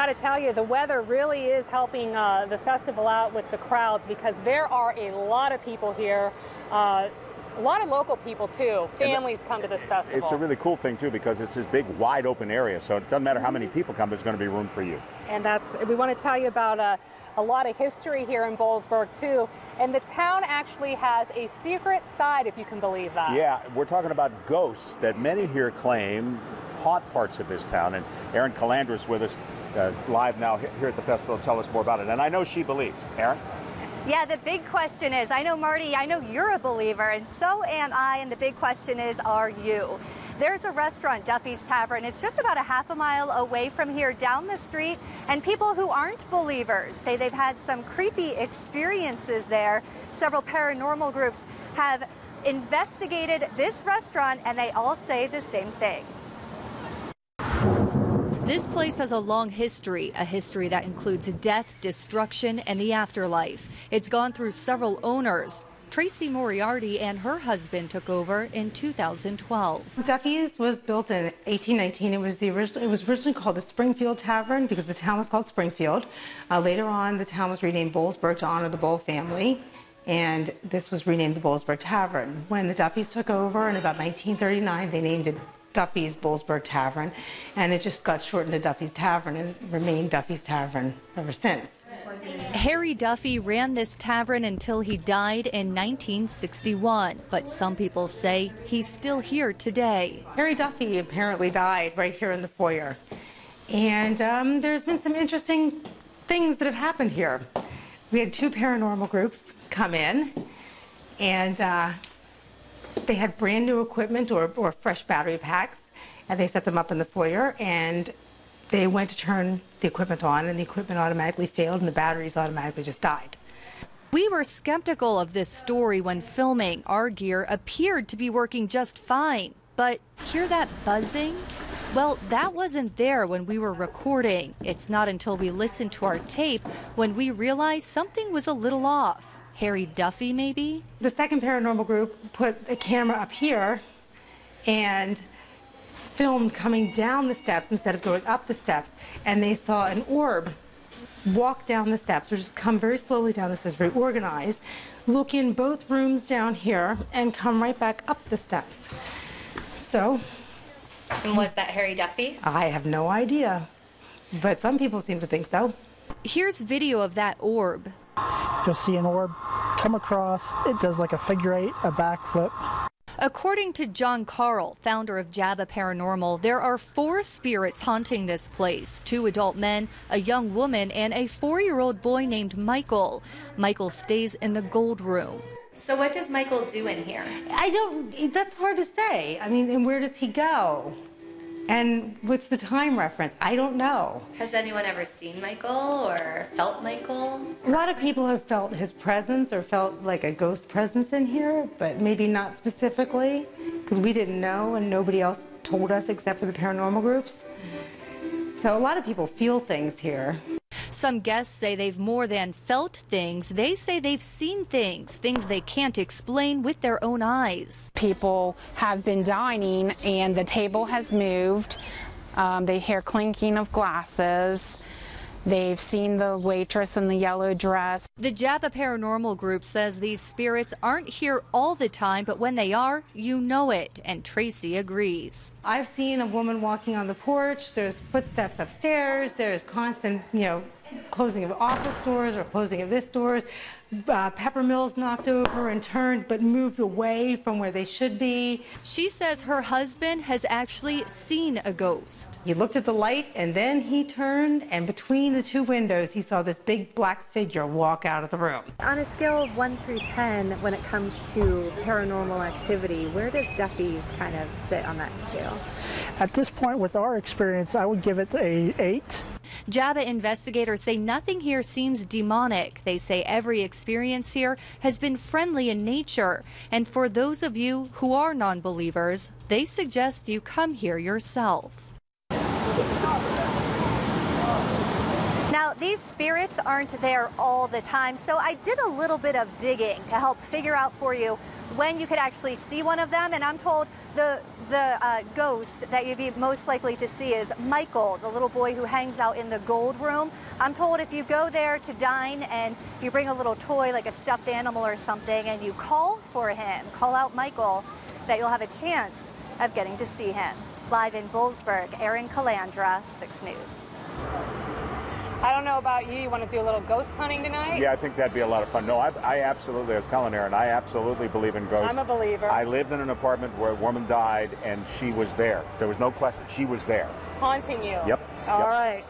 Got to tell you, the weather really is helping the festival out with the crowds, because there are a lot of people here. A lot of local people too. Families come to this festival. It's a really cool thing too, because it's this big wide open area, so it doesn't matter how many people come, there's going to be room for you. And we want to tell you about a lot of history here in Boalsburg too, and the town actually has a secret side, if you can believe that. Yeah, we're talking about ghosts that many here claim haunt parts of this town, and Erin Calandra's with us live now here at the festival to tell us more about it, and I know she believes. Erin? Yeah, the big question is, I know, Marty, I know you're a believer, and so am I, and the big question is, are you? There's a restaurant, Duffys Tavern. It's just about a half a mile away from here down the street, and people who aren't believers say they've had some creepy experiences there. Several paranormal groups have investigated this restaurant, and they all say the same thing. This place has a long history, a history that includes death, destruction, and the afterlife. It's gone through several owners. Tracey Moriarty and her husband took over in 2012. Duffy's was built in 1819. It was originally called the Springfield Tavern because the town was called Springfield. Later on, the town was renamed Boalsburg to honor the Boal family, and this was renamed the Boalsburg Tavern. When the Duffys took over in about 1939, they named it Duffys Boalsburg Tavern, and it just got shortened to Duffys Tavern and remained Duffys Tavern ever since. Harry Duffy ran this tavern until he died in 1961, but some people say he's still here today. Harry Duffy apparently died right here in the foyer, and there's been some interesting things that have happened here. We had two paranormal groups come in, and they had brand new equipment or fresh battery packs, and they set them up in the foyer, and they went to turn the equipment on, and the equipment automatically failed and the batteries automatically just died. We were skeptical of this story when filming. Our gear appeared to be working just fine, but hear that buzzing? Well, that wasn't there when we were recording. It's not until we listened to our tape when we realized something was a little off. Harry Duffy, maybe? The second paranormal group put a camera up here and filmed coming down the steps instead of going up the steps, and they saw an orb walk down the steps, or just come very slowly down the steps, very organized, look in both rooms down here, and come right back up the steps. So... And was that Harry Duffy? I have no idea, but some people seem to think so. Here's video of that orb. You'll see an orb come across. It does like a figure eight, a backflip. According to John Carl, founder of WJAC Paranormal, there are 4 spirits haunting this place. 2 adult men, a young woman, and a 4-year-old boy named Michael. Michael stays in the gold room. So what does Michael do in here? That's hard to say. I mean, and where does he go? And what's the time reference? I don't know. Has anyone ever seen Michael or felt Michael? A lot of people have felt his presence or felt like a ghost presence in here, but maybe not specifically, because we didn't know and nobody else told us except for the paranormal groups. So a lot of people feel things here. Some guests say they've more than felt things. They say they've seen things they can't explain with their own eyes. People have been dining and the table has moved. They hear clinking of glasses. They've seen the waitress in the yellow dress. The WJAC Paranormal group says these spirits aren't here all the time, but when they are, you know it, and Tracey agrees. I've seen a woman walking on the porch. There's footsteps upstairs. There's constant, closing of office doors or closing of this doors. Pepper mills knocked over and turned but moved away from where they should be. She says her husband has actually seen a ghost. He looked at the light and then he turned, and between the 2 windows he saw this big black figure walk out of the room. On a scale of 1 through 10, when it comes to paranormal activity, where does Duffy's kind of sit on that scale? At this point, with our experience, I would give it a 8. WJAC investigators say nothing here seems demonic. They say every experience here has been friendly in nature. And for those of you who are non-believers, they suggest you come here yourself. Now, these spirits aren't there all the time, so I did a little bit of digging to help figure out for you when you could actually see one of them, and I'm told the ghost that you'd be most likely to see is Michael, the little boy who hangs out in the gold room. I'm told if you go there to dine and you bring a little toy like a stuffed animal or something and you call for him, call out Michael, that you'll have a chance of getting to see him. Live in Boalsburg, Erin Calandra, 6 News. I don't know about you. You want to do a little ghost hunting tonight? Yeah, I think that'd be a lot of fun. No, I absolutely, I was telling Erin, I absolutely believe in ghosts. I'm a believer. I lived in an apartment where a woman died, and she was there. There was no question. She was there. Haunting you. Yep. All right.